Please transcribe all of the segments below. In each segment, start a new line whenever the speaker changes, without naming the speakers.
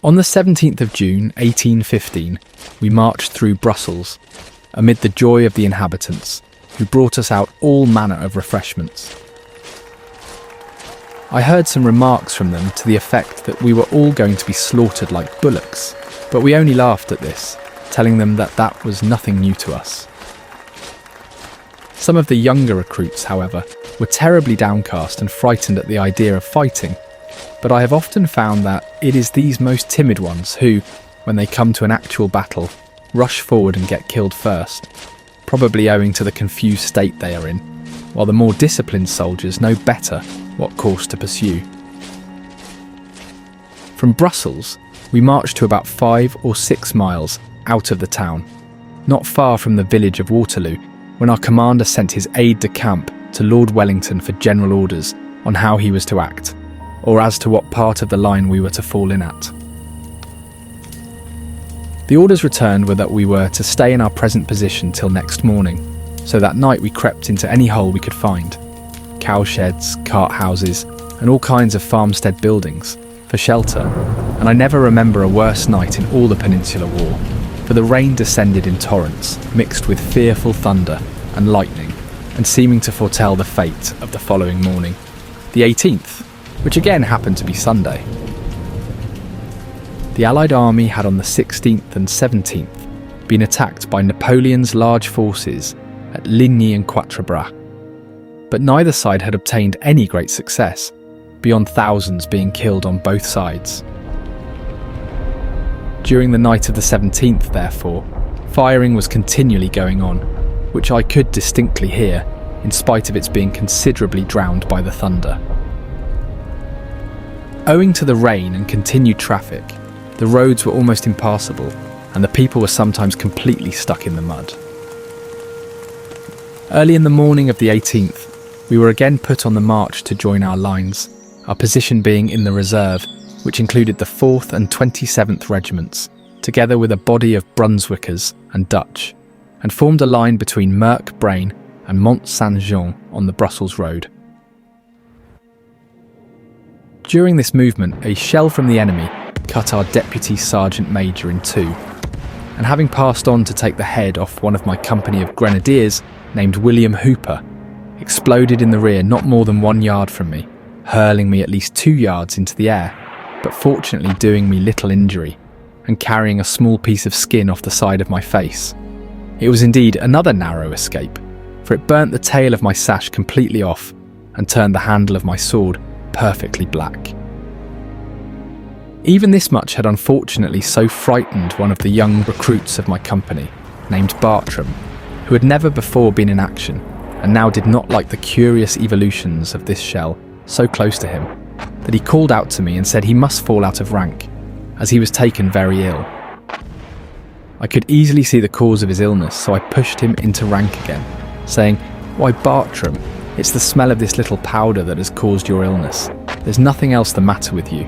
On the 17th of June, 1815, we marched through Brussels, amid the joy of the inhabitants, who brought us out all manner of refreshments. I heard some remarks from them to the effect that we were all going to be slaughtered like bullocks, but we only laughed at this, telling them that that was nothing new to us. Some of the younger recruits, however, were terribly downcast and frightened at the idea of fighting, but I have often found that it is these most timid ones who, when they come to an actual battle, rush forward and get killed first, probably owing to the confused state they are in, while the more disciplined soldiers know better what course to pursue. From Brussels, we marched to about 5 or 6 miles out of the town, not far from the village of Waterloo, when our commander sent his aide-de-camp to Lord Wellington for general orders on how he was to act, or as to what part of the line we were to fall in at. The orders returned were that we were to stay in our present position till next morning, so that night we crept into any hole we could find, cowsheds, cart houses, and all kinds of farmstead buildings, for shelter, and I never remember a worse night in all the Peninsular War, for the rain descended in torrents, mixed with fearful thunder and lightning, and seeming to foretell the fate of the following morning, the 18th, which again happened to be Sunday. The Allied army had on the 16th and 17th been attacked by Napoleon's large forces at Ligny and Quatre Bras, but neither side had obtained any great success, beyond thousands being killed on both sides. During the night of the 17th, therefore, firing was continually going on, which I could distinctly hear, in spite of its being considerably drowned by the thunder. Owing to the rain and continued traffic, the roads were almost impassable, and the people were sometimes completely stuck in the mud. Early in the morning of the 18th, we were again put on the march to join our lines, our position being in the reserve, which included the 4th and 27th Regiments, together with a body of Brunswickers and Dutch, and formed a line between Merk Braine and Mont Saint-Jean on the Brussels road. During this movement, a shell from the enemy cut our Deputy Sergeant Major in two, and having passed on to take the head off one of my company of grenadiers named William Hooper, exploded in the rear not more than 1 yard from me, hurling me at least 2 yards into the air, but fortunately doing me little injury, and carrying a small piece of skin off the side of my face. It was indeed another narrow escape, for it burnt the tail of my sash completely off and turned the handle of my sword perfectly black. Even this much had unfortunately so frightened one of the young recruits of my company, named Bartram, who had never before been in action, and now did not like the curious evolutions of this shell so close to him, that he called out to me and said he must fall out of rank, as he was taken very ill. I could easily see the cause of his illness, so I pushed him into rank again, saying, "Why, Bartram, it's the smell of this little powder that has caused your illness. There's nothing else the matter with you."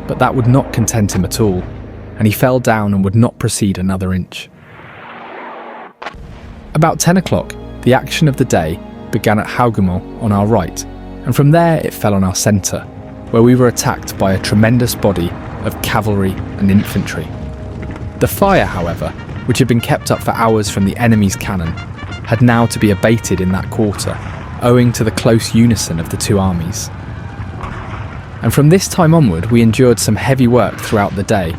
But that would not content him at all, and he fell down and would not proceed another inch. About 10 o'clock, the action of the day began at Hougoumont on our right, and from there it fell on our centre, where we were attacked by a tremendous body of cavalry and infantry. The fire, however, which had been kept up for hours from the enemy's cannon, had now to be abated in that quarter, owing to the close unison of the two armies. And from this time onward we endured some heavy work throughout the day,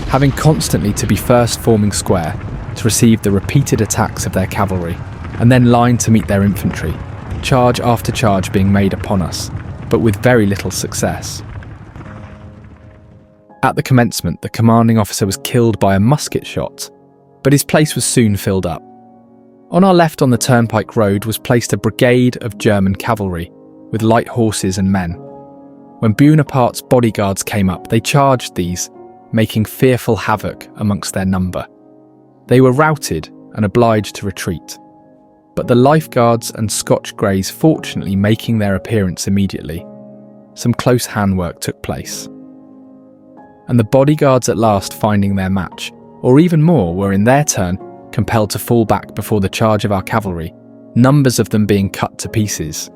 having constantly to be first forming square to receive the repeated attacks of their cavalry, and then line to meet their infantry, charge after charge being made upon us, but with very little success. At the commencement, the commanding officer was killed by a musket shot, but his place was soon filled up. On our left on the turnpike road was placed a brigade of German cavalry, with light horses and men. When Buonaparte's bodyguards came up, they charged these, making fearful havoc amongst their number. They were routed and obliged to retreat, but the lifeguards and Scotch Greys fortunately making their appearance immediately, some close handwork took place. And the bodyguards at last finding their match, or even more, were in their turn compelled to fall back before the charge of our cavalry, numbers of them being cut to pieces.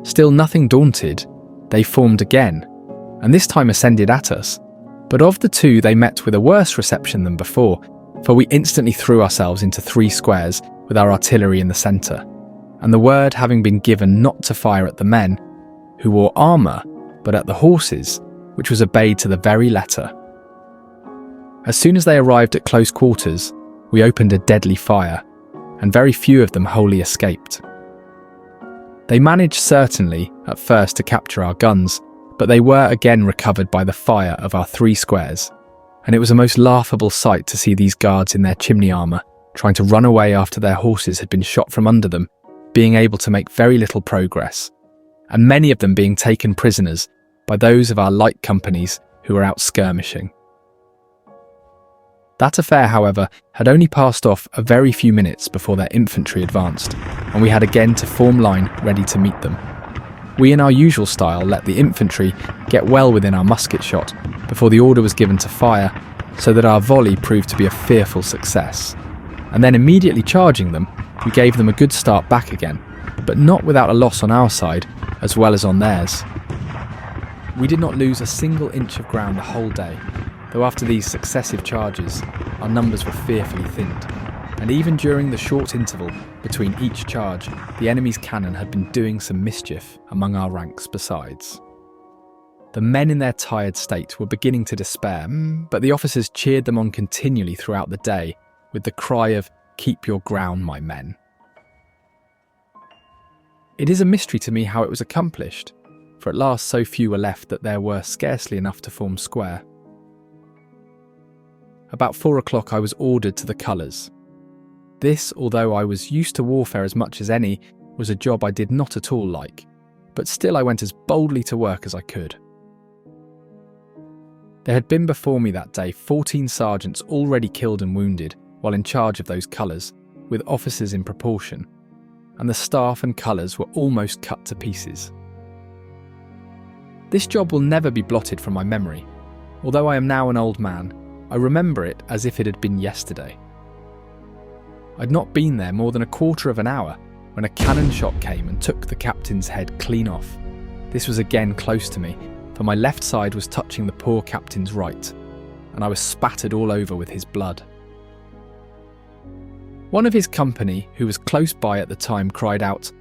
Still nothing daunted, they formed again, and this time ascended at us, But of the two, they met with a worse reception than before, for we instantly threw ourselves into 3 squares with our artillery in the centre, and the word having been given not to fire at the men, who wore armour, but at the horses, which was obeyed to the very letter. As soon as they arrived at close quarters, we opened a deadly fire, and very few of them wholly escaped. They managed certainly, at first, to capture our guns, but they were again recovered by the fire of our 3 squares, and it was a most laughable sight to see these guards in their chimney armour trying to run away after their horses had been shot from under them, being able to make very little progress, and many of them being taken prisoners by those of our light companies who were out skirmishing. That affair, however, had only passed off a very few minutes before their infantry advanced, and we had again to form line ready to meet them. We, in our usual style, let the infantry get well within our musket shot before the order was given to fire, so that our volley proved to be a fearful success. And then immediately charging them, we gave them a good start back again, but not without a loss on our side as well as on theirs. We did not lose a single inch of ground the whole day, though after these successive charges, our numbers were fearfully thinned, and even during the short interval between each charge, the enemy's cannon had been doing some mischief among our ranks besides. The men in their tired state were beginning to despair, but the officers cheered them on continually throughout the day with the cry of, "Keep your ground, my men." It is a mystery to me how it was accomplished, for at last so few were left that there were scarcely enough to form square. About 4 o'clock I was ordered to the colours. This, although I was used to warfare as much as any, was a job I did not at all like, but still I went as boldly to work as I could. There had been before me that day 14 sergeants already killed and wounded while in charge of those colours, with officers in proportion, and the staff and colours were almost cut to pieces. This job will never be blotted from my memory. Although I am now an old man, I remember it as if it had been yesterday. I'd not been there more than a quarter of an hour when a cannon shot came and took the captain's head clean off. This was again close to me, for my left side was touching the poor captain's right, and I was spattered all over with his blood. One of his company, who was close by at the time, cried out,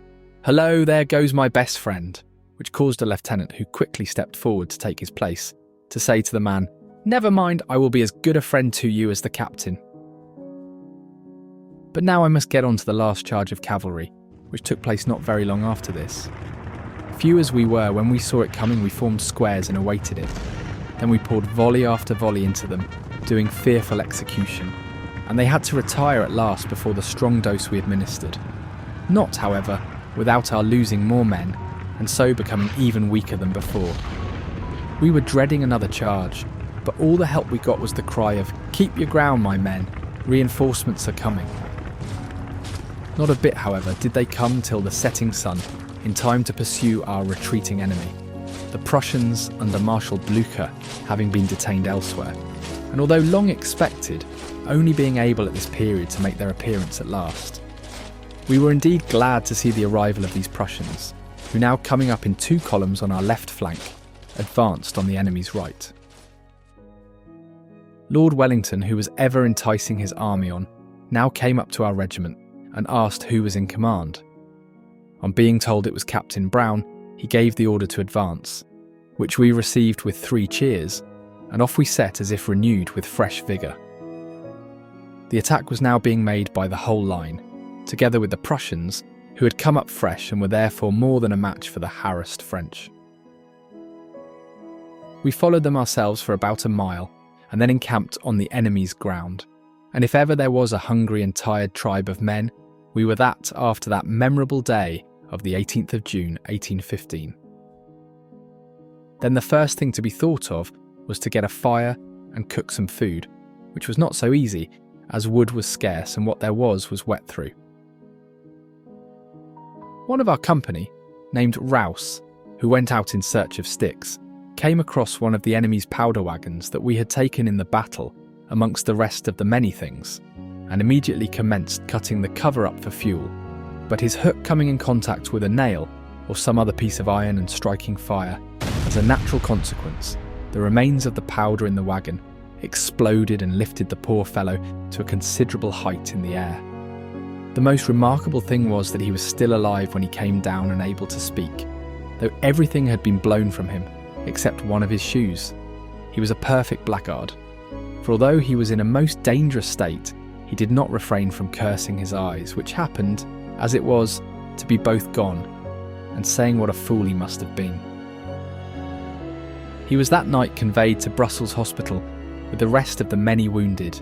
"Hello, there goes my best friend," which caused a lieutenant who quickly stepped forward to take his place, to say to the man, "Never mind, I will be as good a friend to you as the captain." But now I must get on to the last charge of cavalry, which took place not very long after this. Few as we were, when we saw it coming, we formed squares and awaited it. Then we poured volley after volley into them, doing fearful execution, and they had to retire at last before the strong dose we administered. Not, however, without our losing more men, and so becoming even weaker than before. We were dreading another charge, but all the help we got was the cry of, "Keep your ground, my men, reinforcements are coming." Not a bit, however, did they come till the setting sun, in time to pursue our retreating enemy, the Prussians under Marshal Blücher having been detained elsewhere, and although long expected, only being able at this period to make their appearance at last. We were indeed glad to see the arrival of these Prussians, who now coming up in 2 columns on our left flank, advanced on the enemy's right. Lord Wellington, who was ever enticing his army on, now came up to our regiment and asked who was in command. On being told it was Captain Brown, he gave the order to advance, which we received with 3 cheers, and off we set as if renewed with fresh vigour. The attack was now being made by the whole line, together with the Prussians, who had come up fresh and were therefore more than a match for the harassed French. We followed them ourselves for about a mile, and then encamped on the enemy's ground, and if ever there was a hungry and tired tribe of men, we were that after that memorable day of the 18th of June 1815. Then the first thing to be thought of was to get a fire and cook some food, which was not so easy, as wood was scarce and what there was wet through. One of our company, named Rouse, who went out in search of sticks, came across one of the enemy's powder wagons that we had taken in the battle amongst the rest of the many things, and immediately commenced cutting the cover up for fuel, but his hook coming in contact with a nail or some other piece of iron and striking fire, as a natural consequence, the remains of the powder in the wagon exploded and lifted the poor fellow to a considerable height in the air. The most remarkable thing was that he was still alive when he came down and able to speak, though everything had been blown from him except one of his shoes. He was a perfect blackguard, for although he was in a most dangerous state, he did not refrain from cursing his eyes, which happened, as it was, to be both gone, and saying what a fool he must have been. He was that night conveyed to Brussels Hospital with the rest of the many wounded,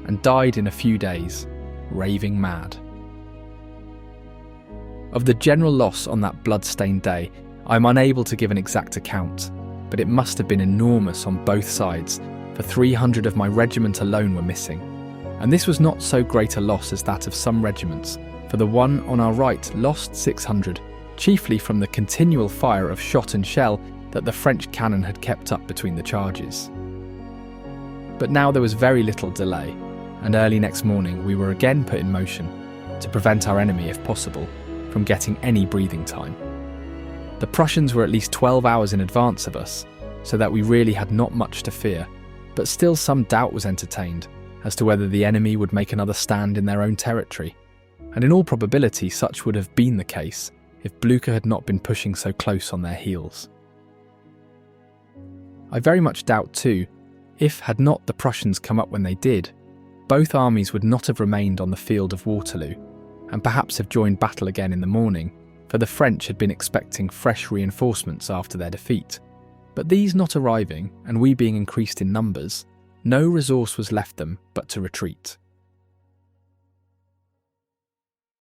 and died in a few days, raving mad. Of the general loss on that blood-stained day, I am unable to give an exact account, but it must have been enormous on both sides, for 300 of my regiment alone were missing. And this was not so great a loss as that of some regiments, for the one on our right lost 600, chiefly from the continual fire of shot and shell that the French cannon had kept up between the charges. But now there was very little delay, and early next morning we were again put in motion, to prevent our enemy, if possible, from getting any breathing time. The Prussians were at least 12 hours in advance of us, so that we really had not much to fear, but still some doubt was entertained as to whether the enemy would make another stand in their own territory, and in all probability such would have been the case if Blücher had not been pushing so close on their heels. I very much doubt too, if had not the Prussians come up when they did, both armies would not have remained on the field of Waterloo, and perhaps have joined battle again in the morning, for the French had been expecting fresh reinforcements after their defeat. But these not arriving, and we being increased in numbers, no resource was left them but to retreat.